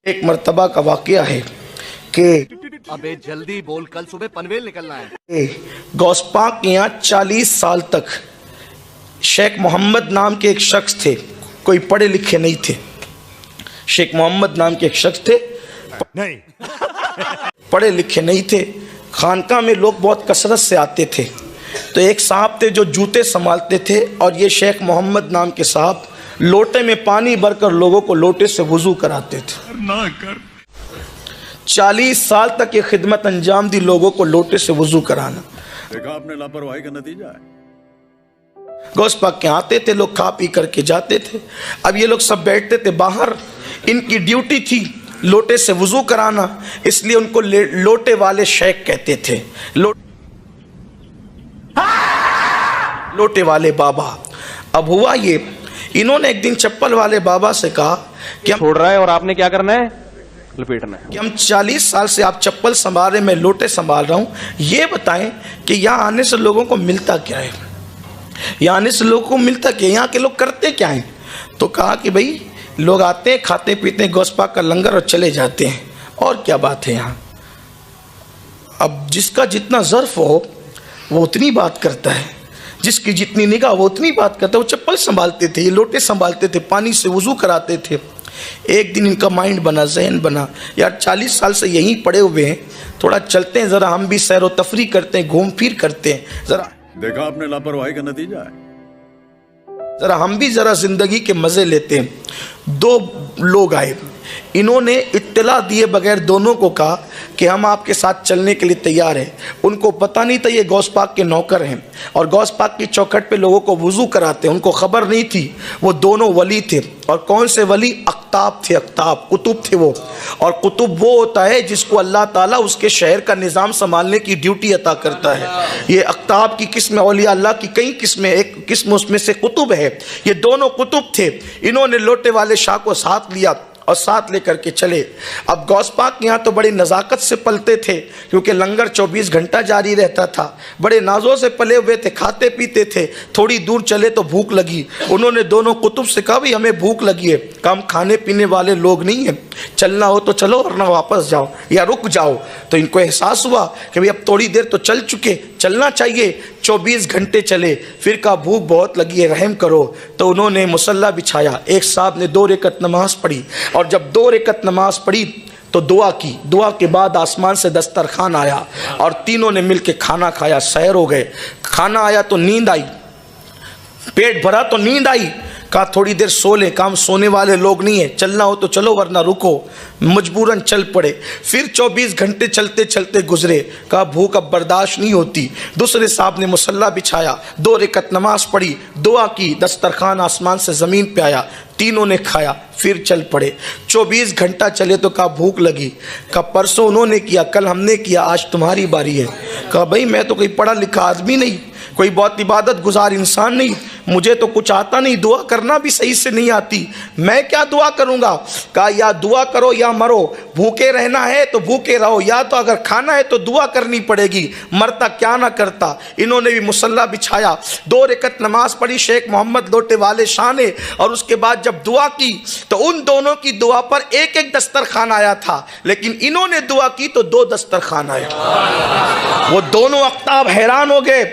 ایک مرتبہ کا واقعہ ہے کہ ابے جلدی بول، کل صبح پنویل نکلنا ہے۔ غوث پاک کے یہاں 40 سال تک شیخ محمد نام کے ایک شخص تھے، کوئی پڑھے لکھے نہیں تھے۔ شیخ محمد نام کے ایک شخص تھے، پڑھے لکھے نہیں تھے۔ خانقاہ میں لوگ بہت کثرت سے آتے تھے، تو ایک صاحب تھے جو جوتے سنبھالتے تھے، اور یہ شیخ محمد نام کے صاحب لوٹے میں پانی بھر کر لوگوں کو لوٹے سے وضو کراتے تھے۔ 40 سال تک یہ خدمت انجام دی، لوگوں کو لوٹے سے وضو کرانا۔ دیکھا آپ نے لاپرواہی کا نتیجہ ہے۔ غوث پاک کے آتے تھے لوگ، کھا پی کر کے جاتے تھے۔ اب یہ لوگ سب بیٹھتے تھے باہر، ان کی ڈیوٹی تھی لوٹے سے وضو کرانا، اس لیے ان کو لوٹے والے شیخ کہتے تھے، لوٹے والے بابا۔ اب ہوا یہ، انہوں نے ایک دن چپل والے بابا سے کہا کہ چھوڑ رہا ہے اور آپ نے کیا کرنا ہے؟ لپیٹنا ہے۔ کہ ہم 40 سال سے آپ چپل سنبھال رہے، میں لوٹے سنبھال رہا ہوں، یہ بتائیں کہ یہاں آنے سے لوگوں کو ملتا کیا ہے؟ یہاں آنے سے لوگوں کو ملتا کیا؟ یہاں کے لوگ کرتے کیا ہیں؟ تو کہا کہ بھئی لوگ آتے ہیں، کھاتے پیتے ہیں غوث پاک کا لنگر اور چلے جاتے ہیں، اور کیا بات ہے یہاں؟ اب جس کا جتنا ظرف ہو وہ اتنی بات کرتا ہے، جس کی جتنی نگاہ وہ اتنی بات کرتا ہے۔ وہ چپل سنبھالتے تھے، یہ لوٹے سنبھالتے تھے، پانی سے وضو کراتے تھے۔ ایک دن ان کا مائنڈ بنا، ذہن بنا، یار 40 سال سے یہیں پڑے ہوئے ہیں، تھوڑا چلتے ہیں، ذرا ہم بھی سیر و تفریح کرتے ہیں، گھوم پھر کرتے ہیں، ذرا دیکھا آپ نے لاپرواہی کا نتیجہ ہے۔ ذرا ہم بھی ذرا زندگی کے مزے لیتے ہیں۔ دو لوگ آئے، انہوں نے اطلاع دیے بغیر دونوں کو کہا کہ ہم آپ کے ساتھ چلنے کے لیے تیار ہیں۔ ان کو پتہ نہیں تھا یہ غوث پاک کے نوکر ہیں، اور غوث پاک کی چوکھٹ پہ لوگوں کو وضو کراتے ہیں، ان کو خبر نہیں تھی۔ وہ دونوں ولی تھے، اور کون سے ولی؟ اقطاب تھے، اقطاب قطب تھے وہ۔ اور قطب وہ ہوتا ہے جس کو اللہ تعالیٰ اس کے شہر کا نظام سنبھالنے کی ڈیوٹی عطا کرتا ہے۔ یہ اقطاب کی قسم، اولیاء اللہ کی کئی قسمیں، ایک قسم اس میں سے قطب ہے۔ یہ دونوں قطب تھے، انہوں نے لوٹے والے شاہ کو ساتھ لیا اور ساتھ لے کر کے چلے۔ اب غوث پاک یہاں تو بڑی نزاکت سے پلتے تھے، کیونکہ لنگر 24 گھنٹہ جاری رہتا تھا، بڑے نازوں سے پلے ہوئے تھے، کھاتے پیتے تھے۔ تھوڑی دور چلے تو بھوک لگی، انہوں نے دونوں قطب سے کہا بھی ہمیں بھوک لگی ہے۔ کہ ہم کھانے پینے والے لوگ نہیں ہیں، چلنا ہو تو چلو ورنہ واپس جاؤ یا رک جاؤ۔ تو ان کو احساس ہوا کہ اب تھوڑی دیر تو چل چکے، چلنا چاہیے۔ 24 گھنٹے چلے، پھر کہا بھوک بہت لگی ہے، رحم کرو۔ تو انہوں نے مصلی بچھایا، ایک صاحب نے 2 رکعت نماز پڑھی، اور جب 2 رکعت نماز پڑھی تو دعا کی۔ دعا کے بعد آسمان سے دسترخوان آیا، اور تینوں نے مل کے کھانا کھایا، سحر ہو گئے۔ کھانا آیا تو نیند آئی، پیٹ بھرا تو نیند آئی۔ کہا تھوڑی دیر سو لیں، کام سونے والے لوگ نہیں ہیں، چلنا ہو تو چلو ورنہ رکو۔ مجبوراً چل پڑے۔ پھر 24 گھنٹے چلتے چلتے گزرے، کہا بھوک اب برداشت نہیں ہوتی۔ دوسرے صاحب نے مصلی بچھایا، 2 رکعت نماز پڑھی، دعا کی، دسترخوان آسمان سے زمین پہ آیا، تینوں نے کھایا، پھر چل پڑے۔ 24 گھنٹہ چلے تو کہا بھوک لگی۔ کہا پرسوں انہوں نے کیا، کل ہم نے کیا، آج تمہاری باری ہے۔ کہا بھائی میں تو کوئی پڑھا لکھا آدمی نہیں، کوئی بہت عبادت گزار انسان نہیں، مجھے تو کچھ آتا نہیں، دعا کرنا بھی صحیح سے نہیں آتی، میں کیا دعا کروں گا؟ کہا یا دعا کرو یا مرو، بھوکے رہنا ہے تو بھوکے رہو، یا تو اگر کھانا ہے تو دعا کرنی پڑے گی، مرتا کیا نہ کرتا۔ انہوں نے بھی مصلی بچھایا، 2 رکعت نماز پڑھی شیخ محمد لوٹے والے شاہ نے، اور اس کے بعد جب دعا کی تو ان دونوں کی دعا پر ایک ایک دسترخوان آیا تھا، لیکن انہوں نے دعا کی تو 2 دسترخوان آئے۔ وہ دونوں اقطاب حیران ہو گئے،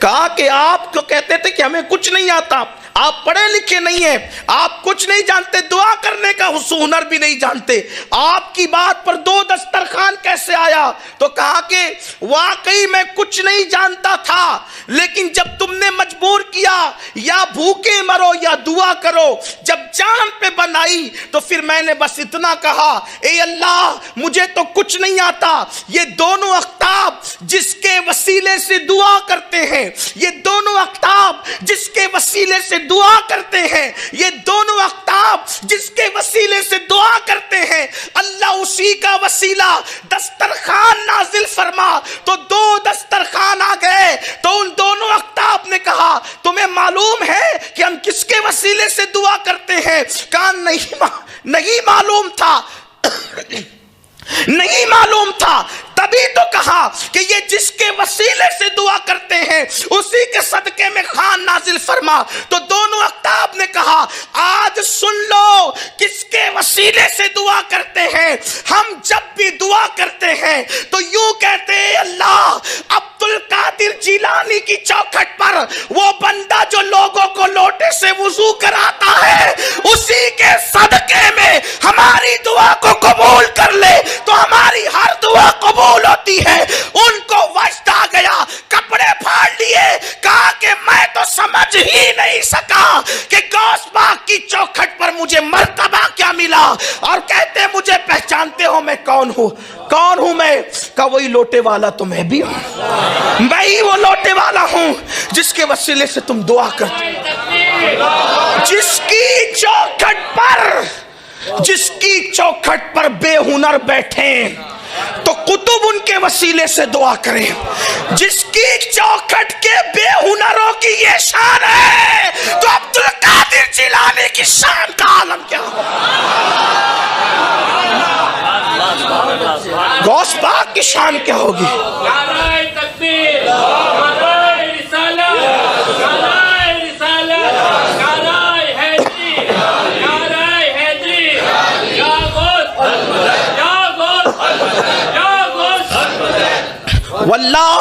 کہا کہ آپ تو کہتے تھے کہ ہمیں کچھ نہیں آتا، آپ پڑھے لکھے نہیں ہیں، آپ کچھ نہیں جانتے، دعا کرنے کا ہنر بھی نہیں جانتے، آپ کی بات پر 2 دسترخوان کیسے آیا؟ تو کہا کہ واقعی میں کچھ نہیں جانتا تھا، لیکن جب تم نے مجبور کیا یا بھوکے مرو یا دعا کرو، جب جان پہ بنائی تو پھر میں نے بس اتنا کہا، اے اللہ مجھے تو کچھ نہیں آتا۔ یہ دونوں اقطاب جس کے وسیلے سے دعا کرتے ہیں، یہ دونوں اقطاب جس کے وسیلے سے دعا کرتے ہیں، یہ دونوں اقطاب جس کے وسیلے سے دعا کرتے ہیں، اللہ اسی کا وسیلہ دسترخوان نازل فرما تو 2 دسترخوان آ گئے۔ تو ان دونوں اقطاب نے کہا تمہیں معلوم ہے کہ ہم کس کے وسیلے سے دعا کرتے ہیں؟ کہا نہیں معلوم تھا، نہیں معلوم تھا۔ تبھی تو کہا کہ یہ جس کے وسیلے سے دعا کرتے ہیں اسی کے صدقے میں خان نازل فرما. تو دونوں اقطاب نے کہا آج سن لو کس کے وسیلے سے دعا کرتے ہیں. ہم جب بھی دعا کرتے ہیں تو یوں کہتے ہیں اللہ عبد القادر جیلانی کی چوکھٹ پر وہ بندہ جو لوگوں کو لوٹے سے وضو کراتا ہے اسی کے صدقے میں ہماری دعا کو قبول کر لے تو ہماری ہر دعا قبول ہوتی ہے. ان کو وجد آ گیا, کپڑے پھاڑ لیے, کہا کہ میں تو سمجھ ہی نہیں سکا کہ غوث پاک کی چوکھٹ پر مجھے مرتبہ کیا ملا. اور کہتے ہیں مجھے پہچانتے ہو میں کون ہوں؟ کون ہوں میں؟ کہا وہی لوٹے والا تو میں بھی ہوں, میں ہی وہ لوٹے والا ہوں جس کے وسیلے سے تم دعا کرتے, جس کی چوکھٹ پر بے ہنر بیٹھے تو قطب ان کے وسیلے سے دعا کریں. جس کی چوکھٹ کے بے ہنروں کی یہ شان ہے تو عبد القادر جیلانی کی شان کا عالم کیا ہو. غوث پاک کی شان کیا ہوگی؟ نعرہ تکبیر، نعرہ رسالت، نعرہ رسالت، نعرہ حیدری، نعرہ حیدری، یا غوث، یا غوث، یا غوث. واللہ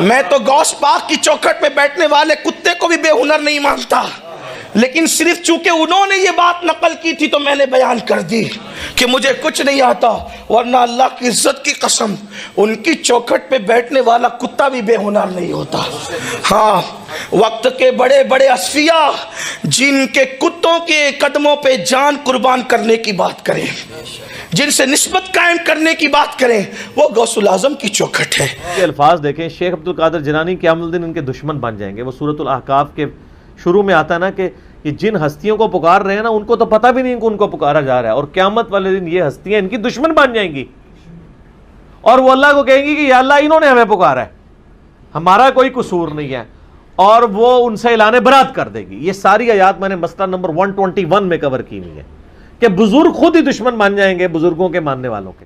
میں تو غوث پاک کی چوکھٹ پہ بیٹھنے والے کتے کو بھی بے ہنر نہیں مانتا, لیکن صرف چونکہ انہوں نے یہ بات نقل کی تھی تو میں نے بیان کر دی کہ مجھے کچھ نہیں آتا, ورنہ اللہ کی عزت کی قسم ان کی چوکھٹ پہ بیٹھنے والا کتا بھی بے ہنر نہیں ہوتا. ہاں, وقت کے بڑے بڑے اصفیاء جن کے کتوں کے قدموں پہ جان قربان کرنے کی بات کریں, جن سے نسبت قائم کرنے کی بات کریں, وہ غوث الاعظم کی چوکھٹ ہے. یہ الفاظ دیکھیں, شیخ عبد القادر جیلانی قیام الدین ان کے دشمن بن جائیں گے. وہ سورۃ الاحقاف کے شروع میں آتا ہے نا کہ یہ جن ہستیوں کو پکار رہے ہیں نا ان کو تو پتہ بھی نہیں کہ ان کو پکارا جا رہا ہے, اور قیامت والے دن یہ ہستیاں ان کی دشمن بن جائیں گی اور وہ اللہ کو کہیں گی کہ یا اللہ انہوں نے ہمیں پکارا ہے, ہمارا کوئی قصور نہیں ہے, اور وہ ان سے اعلان برات کر دے گی. یہ ساری آیات میں نے مسئلہ نمبر 121 میں کور کی ہوئی ہے کہ بزرگ خود ہی دشمن مان جائیں گے بزرگوں کے ماننے والوں کے.